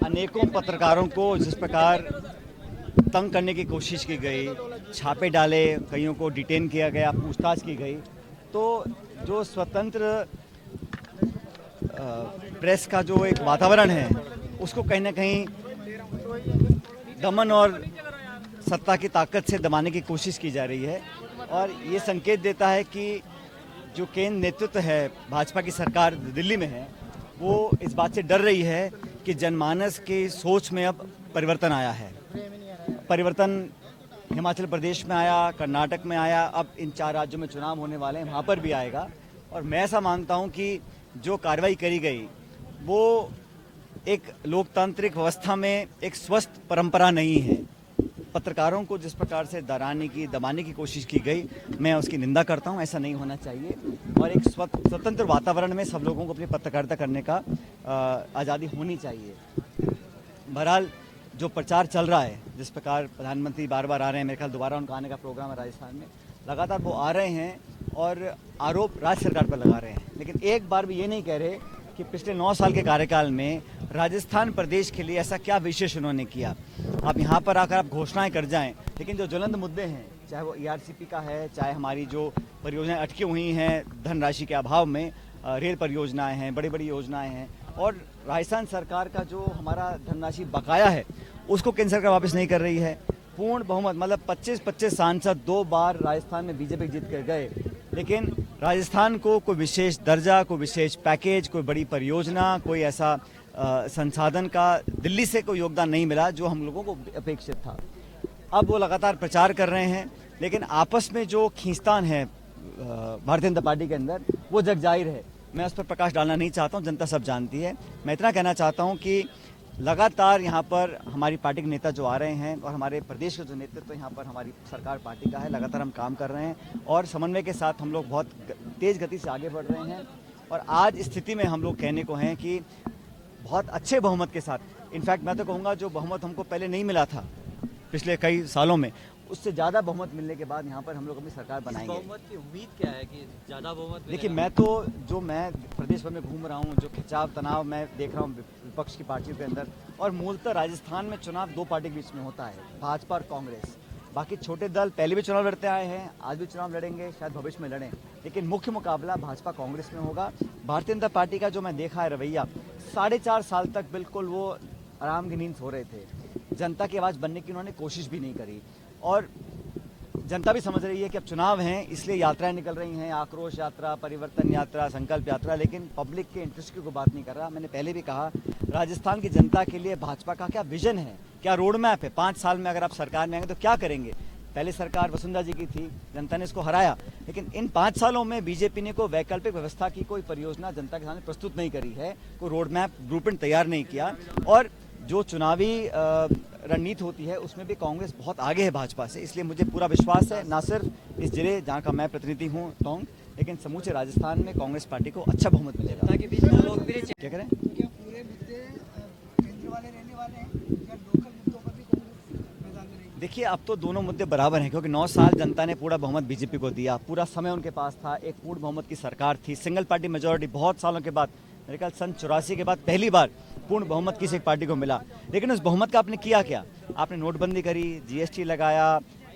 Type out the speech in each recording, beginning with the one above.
अनेकों पत्रकारों को जिस प्रकार तंग करने की कोशिश की गई, छापे डाले, कईयों को डिटेन किया गया, पूछताछ की गई, तो जो स्वतंत्र प्रेस का जो एक वातावरण है उसको कहीं ना कहीं दमन और सत्ता की ताकत से दबाने की कोशिश की जा रही है। और ये संकेत देता है कि जो केंद्र नेतृत्व है, भाजपा की सरकार दिल्ली में है, वो इस बात से डर रही है कि जनमानस की सोच में अब परिवर्तन आया है। परिवर्तन हिमाचल प्रदेश में आया, कर्नाटक में आया, अब इन 4 राज्यों में चुनाव होने वाले हैं, वहाँ पर भी आएगा। और मैं ऐसा मानता हूँ कि जो कार्रवाई करी गई वो एक लोकतांत्रिक व्यवस्था में एक स्वस्थ परंपरा नहीं है। पत्रकारों को जिस प्रकार से डराने की, दबाने की कोशिश की गई, मैं उसकी निंदा करता हूं। ऐसा नहीं होना चाहिए और एक स्वतंत्र वातावरण में सब लोगों को अपनी पत्रकारिता करने का आज़ादी होनी चाहिए। बहरहाल जो प्रचार चल रहा है, जिस प्रकार प्रधानमंत्री बार बार आ रहे हैं, मेरे ख्याल दोबारा उनका आने का प्रोग्राम है राजस्थान में, लगातार वो आ रहे हैं और आरोप राज्य सरकार पर लगा रहे हैं, लेकिन एक बार भी ये नहीं कह रहे कि पिछले 9 साल के कार्यकाल में राजस्थान प्रदेश के लिए ऐसा क्या विशेष उन्होंने किया। आप यहाँ पर आकर आप घोषणाएं कर जाएं, लेकिन जो ज्वलंत मुद्दे हैं, चाहे वो ईआरसीपी का है, चाहे हमारी जो परियोजनाएं अटकी हुई हैं धनराशि के अभाव में, रेल परियोजनाएं हैं, बड़ी बड़ी योजनाएं हैं, और राजस्थान सरकार का जो हमारा धनराशि बकाया है उसको केंद्र सरकार वापस नहीं कर रही है। पूर्ण बहुमत मतलब 25-25 सांसद 2 बार राजस्थान में बीजेपी जीत कर गए, लेकिन राजस्थान को कोई विशेष दर्जा, कोई विशेष पैकेज, कोई बड़ी परियोजना, कोई ऐसा संसाधन का दिल्ली से कोई योगदान नहीं मिला जो हम लोगों को अपेक्षित था। अब वो लगातार प्रचार कर रहे हैं, लेकिन आपस में जो खींचतान है भारतीय जनता पार्टी के अंदर, वो जग जाहिर है। मैं उस पर प्रकाश डालना नहीं चाहता हूँ, जनता सब जानती है। मैं इतना कहना चाहता हूँ कि लगातार यहाँ पर हमारी पार्टी के नेता जो आ रहे हैं और हमारे प्रदेश का जो नेतृत्व यहाँ पर हमारी सरकार पार्टी का है, लगातार हम काम कर रहे हैं और समन्वय के साथ हम लोग बहुत तेज़ गति से आगे बढ़ रहे हैं। और आज स्थिति में हम लोग कहने को हैं कि बहुत अच्छे बहुमत के साथ, इनफैक्ट मैं तो कहूँगा जो बहुमत हमको पहले नहीं मिला था पिछले कई सालों में, उससे ज़्यादा बहुमत मिलने के बाद यहाँ पर हम लोग अपनी सरकार बनाएंगे। बहुमत की उम्मीद क्या है कि ज़्यादा बहुमत? देखिए, मैं प्रदेश भर में घूम रहा हूँ, जो खिंचाव तनाव मैं देख रहा हूँ विपक्ष की पार्टियों के अंदर, और मूलतः राजस्थान में चुनाव 2 पार्टी के बीच में होता है, भाजपा और कांग्रेस। बाकी छोटे दल पहले भी चुनाव लड़ते आए हैं, आज भी चुनाव लड़ेंगे, शायद भविष्य में लड़ें, लेकिन मुख्य मुकाबला भाजपा कांग्रेस में होगा। भारतीय जनता पार्टी का जो मैं देखा है रवैया, 4.5 साल तक बिल्कुल वो आराम की नींद सो रहे थे। जनता की आवाज़ बनने की उन्होंने कोशिश भी नहीं करी, और जनता भी समझ रही है कि अब चुनाव हैं, इसलिए यात्राएं निकल रही हैं, आक्रोश यात्रा, परिवर्तन यात्रा, संकल्प यात्रा, लेकिन पब्लिक के इंटरेस्ट की कोई बात नहीं कर रहा। मैंने पहले भी कहा, राजस्थान की जनता के लिए भाजपा का क्या विजन है, क्या रोड मैप है। 5 साल में अगर आप सरकार में आएंगे तो क्या करेंगे। पहले सरकार वसुंधरा जी की थी, जनता ने इसको हराया, लेकिन इन 5 सालों में बीजेपी ने कोई वैकल्पिक व्यवस्था की कोई परियोजना जनता के सामने प्रस्तुत नहीं करी है, कोई रोड मैप, ब्लूप्रिंट तैयार नहीं किया। और जो चुनावी रणनीति होती है उसमें भी कांग्रेस बहुत आगे है भाजपा से, इसलिए मुझे पूरा विश्वास है, ना सिर्फ इस जिले जहाँ का मैं प्रतिनिधि हूँ टोंक, लेकिन समूचे राजस्थान में कांग्रेस पार्टी को अच्छा बहुमत मिलेगा। क्या करें? देखिए, अब तो दोनों मुद्दे बराबर हैं, क्योंकि 9 साल जनता ने पूरा बहुमत बीजेपी को दिया, पूरा समय उनके पास था, एक पूर्ण बहुमत की सरकार थी, सिंगल पार्टी मेजॉरिटी बहुत सालों के बाद, मेरे ख्याल सन 84 के बाद पहली बार पूर्ण बहुमत किसी एक पार्टी को मिला। लेकिन उस बहुमत का आपने किया क्या? आपने नोटबंदी करी, जीएसटी लगाया,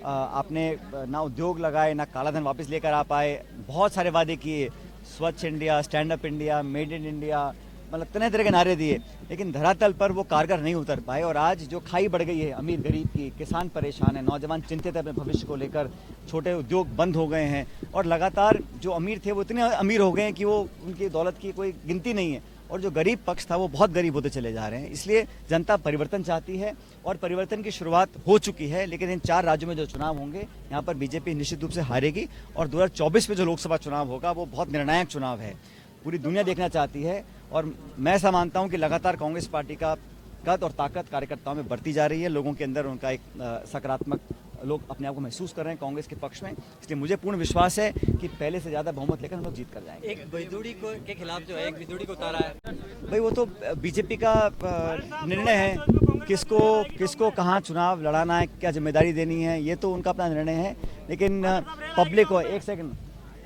आपने ना उद्योग लगाए, ना काला धन वापस लेकर आ पाए, बहुत सारे वादे किए, स्वच्छ India, stand up India, made in India, मतलब तरह तरह के नारे दिए, लेकिन धरातल पर वो कारगर नहीं उतर पाए। और आज जो खाई बढ़ गई है अमीर गरीब की, किसान परेशान है, नौजवान चिंतित है अपने भविष्य को लेकर, छोटे उद्योग बंद हो गए हैं, और लगातार जो अमीर थे वो इतने अमीर हो गए हैं कि वो उनकी दौलत की कोई गिनती नहीं है, और जो गरीब पक्ष था वो बहुत गरीब होते चले जा रहे हैं। इसलिए जनता परिवर्तन चाहती है और परिवर्तन की शुरुआत हो चुकी है, लेकिन इन 4 राज्यों में जो चुनाव होंगे यहाँ पर बीजेपी निश्चित रूप से हारेगी, और 2024 में जो लोकसभा चुनाव होगा वो बहुत निर्णायक चुनाव है, पूरी दुनिया देखना चाहती है। और मैं ऐसा मानता हूं कि लगातार कांग्रेस पार्टी का कद और ताकत कार्यकर्ताओं में बढ़ती जा रही है, लोगों के अंदर उनका एक सकारात्मक, लोग अपने आप को महसूस कर रहे हैं कांग्रेस के पक्ष में, इसलिए मुझे पूर्ण विश्वास है कि पहले से ज़्यादा बहुमत लेकर हम लोग जीत कर जाएंगे। एक बिदुड़ी को के खिलाफ जो है, एक बिदुड़ी को उतारा है भाई, वो तो बीजेपी का निर्णय है, किसको कहाँ चुनाव लड़ाना है, क्या जिम्मेदारी देनी है, ये तो उनका अपना निर्णय है, लेकिन पब्लिक को, एक सेकंड,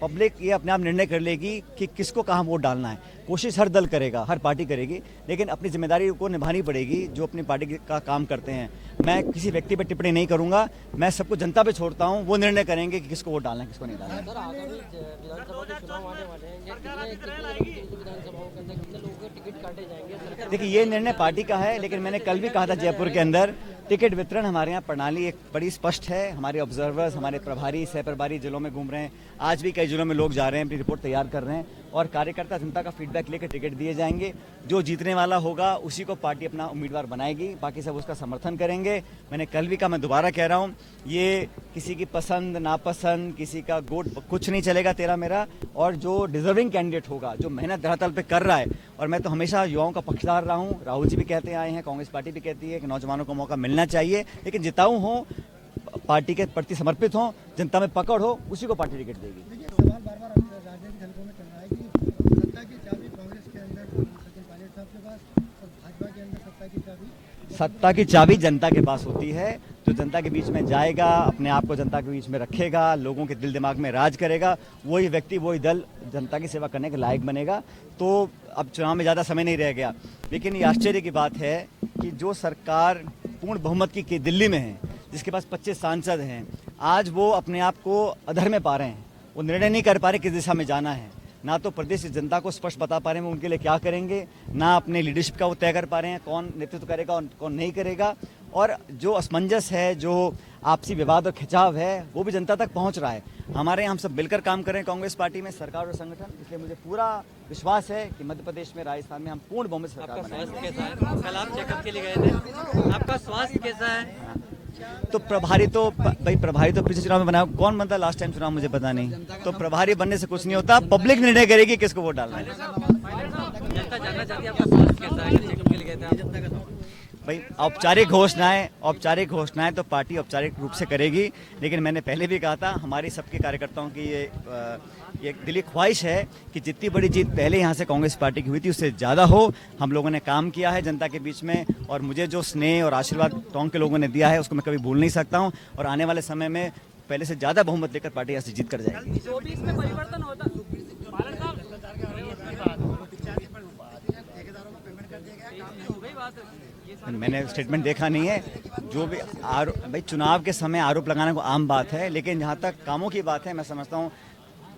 पब्लिक ये अपने आप निर्णय कर लेगी कि किसको कहाँ वोट डालना है। कोशिश हर दल करेगा, हर पार्टी करेगी, लेकिन अपनी जिम्मेदारी को निभानी पड़ेगी जो अपनी पार्टी का काम करते हैं। मैं किसी व्यक्ति पर टिप्पणी नहीं करूंगा, मैं सबको जनता पे छोड़ता हूं, वो निर्णय करेंगे कि किसको वोट डालना है, किसको नहीं डालना है। सर आगामी विधानसभा के चुनाव आने वाले हैं, कितने विधानसभाओं के अंदर कितने लोगों के टिकट काटे जाएंगे? देखिए, ये निर्णय पार्टी का है, लेकिन मैंने कल भी कहा था जयपुर के अंदर, टिकट वितरण हमारे यहाँ प्रणाली एक बड़ी स्पष्ट है। हमारे ऑब्जर्वर्स, हमारे प्रभारी, सह प्रभारी जिलों में घूम रहे हैं। आज भी कई जिलों में लोग जा रहे हैं, अपनी रिपोर्ट तैयार कर रहे हैं और कार्यकर्ता जनता का फीडबैक लेकर टिकट दिए जाएंगे। जो जीतने वाला होगा उसी को पार्टी अपना उम्मीदवार बनाएगी, बाकी सब उसका समर्थन करेंगे। मैंने कल भी कहा, मैं दोबारा कह रहा हूँ, ये किसी की पसंद नापसंद, किसी का गोट कुछ नहीं चलेगा तेरा मेरा। और जो डिजर्विंग कैंडिडेट होगा, जो मेहनत धरातल पे कर रहा है, और मैं तो हमेशा युवाओं का पक्षधर रहा हूँ, राहुल जी भी कहते आए हैं, कांग्रेस पार्टी भी कहती है कि नौजवानों को मौका मिलना चाहिए, लेकिन जिताऊ हो, पार्टी के प्रति समर्पित हो, जनता में पकड़ हो, उसी को पार्टी टिकट देगी। देखिए, सवाल बार बार राजनीतिक हलकों में चल रहा है कि सत्ता की चाबी कांग्रेस के अंदर सचिन पायलट साहब के पास और भाजपा के अंदर सत्ता की चाबी जनता के पास होती है। तो जनता के बीच में जाएगा, अपने आप को जनता के बीच में रखेगा, लोगों के दिल दिमाग में राज करेगा, वही व्यक्ति, वही दल जनता की सेवा करने के लायक बनेगा। तो अब चुनाव में ज़्यादा समय नहीं रह गया, लेकिन ये आश्चर्य की बात है कि जो सरकार पूर्ण बहुमत की दिल्ली में है, जिसके पास 25 सांसद हैं, आज वो अपने आप को अधर में पा रहे हैं। वो निर्णय नहीं कर पा रहे किस दिशा में जाना है, ना तो प्रदेश की जनता को स्पष्ट बता पा रहे हैं वो उनके लिए क्या करेंगे, ना अपने लीडरशिप का वो तय कर पा रहे हैं कौन नेतृत्व करेगा और कौन नहीं करेगा। और जो असमंजस है, जो आपसी विवाद और खिंचाव है, वो भी जनता तक पहुंच रहा है। हमारे यहाँ हम सब मिलकर काम कर रहे हैं कांग्रेस पार्टी में, सरकार और संगठन, इसलिए मुझे पूरा विश्वास है कि मध्य प्रदेश में, राजस्थान में हम पूर्ण बहुमत से सरकार आपका बनाएंगे। स्वास्थ्य कैसा है? कल आप चेकअप के लिए गए थे, आपका स्वास्थ्य कैसा है? तो प्रभारी तो पिछले चुनाव में बनाया, कौन बनता लास्ट टाइम चुनाव मुझे पता नहीं। तो प्रभारी बनने से कुछ नहीं होता, पब्लिक निर्णय करेगी किसको वोट डालना है। जनता जानना चाहती है आपका स्वास्थ्य कैसा है? चेकअप के लिए गए थे आप? भाई औपचारिक घोषणाएं तो पार्टी औपचारिक रूप से करेगी, लेकिन मैंने पहले भी कहा था, हमारी सबके कार्यकर्ताओं की ये दिली ख्वाहिश है कि जितनी बड़ी जीत पहले यहाँ से कांग्रेस पार्टी की हुई थी उससे ज़्यादा हो। हम लोगों ने काम किया है जनता के बीच में, और मुझे जो स्नेह और आशीर्वाद टोंक के लोगों ने दिया है उसको मैं कभी भूल नहीं सकता हूँ। और आने वाले समय में पहले से ज़्यादा बहुमत लेकर पार्टी यहाँ से जीत कर जाएगी। 24 में परिवर्तन होता मैंने स्टेटमेंट देखा नहीं है। जो भी भाई चुनाव के समय आरोप लगाना को आम बात है, लेकिन जहाँ तक कामों की बात है, मैं समझता हूँ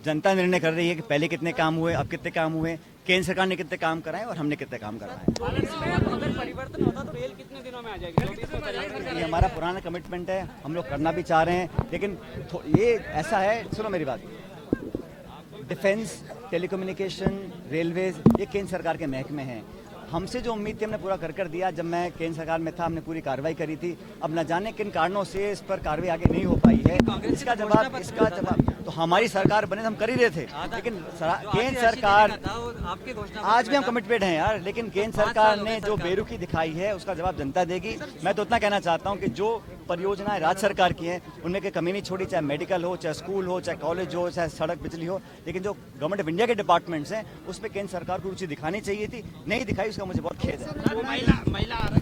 जनता निर्णय कर रही है कि पहले कितने काम हुए, अब कितने काम हुए, केंद्र सरकार ने कितने काम कराए और हमने कितने काम कराए। अगर परिवर्तन होता तो रेल कितने दिनों में आ जाएगी? ये हमारा पुराना कमिटमेंट है, हम लोग करना भी चाह रहे हैं, लेकिन ये ऐसा है, सुनो मेरी बात, डिफेंस, टेलीकम्युनिकेशन, रेलवेज, ये केंद्र सरकार के महकमे हैं। हमसे जो उम्मीद थी हमने पूरा कर दिया। जब मैं केंद्र सरकार में था हमने पूरी कार्रवाई करी थी। अब न जाने किन कारणों से इस पर कार्रवाई आगे नहीं हो पाई है। इसका जवाब तो हमारी सरकार बने हम कर ही रहे थे, लेकिन केंद्र सरकार, आपकी घोषणा आज भी हम कमिटेड हैं यार, लेकिन केंद्र सरकार ने जो बेरुखी दिखाई है उसका जवाब जनता देगी। मैं तो उतना कहना चाहता हूँ कि जो परियोजनाएं राज्य सरकार की हैं उनमें कोई कमी नहीं छोड़ी, चाहे मेडिकल हो, चाहे स्कूल हो, चाहे कॉलेज हो, चाहे सड़क बिजली हो, लेकिन जो गवर्नमेंट ऑफ इंडिया के डिपार्टमेंट्स हैं उस पर केंद्र सरकार को रुचि दिखानी चाहिए थी, नहीं दिखाई, उसका मुझे बहुत खेद है।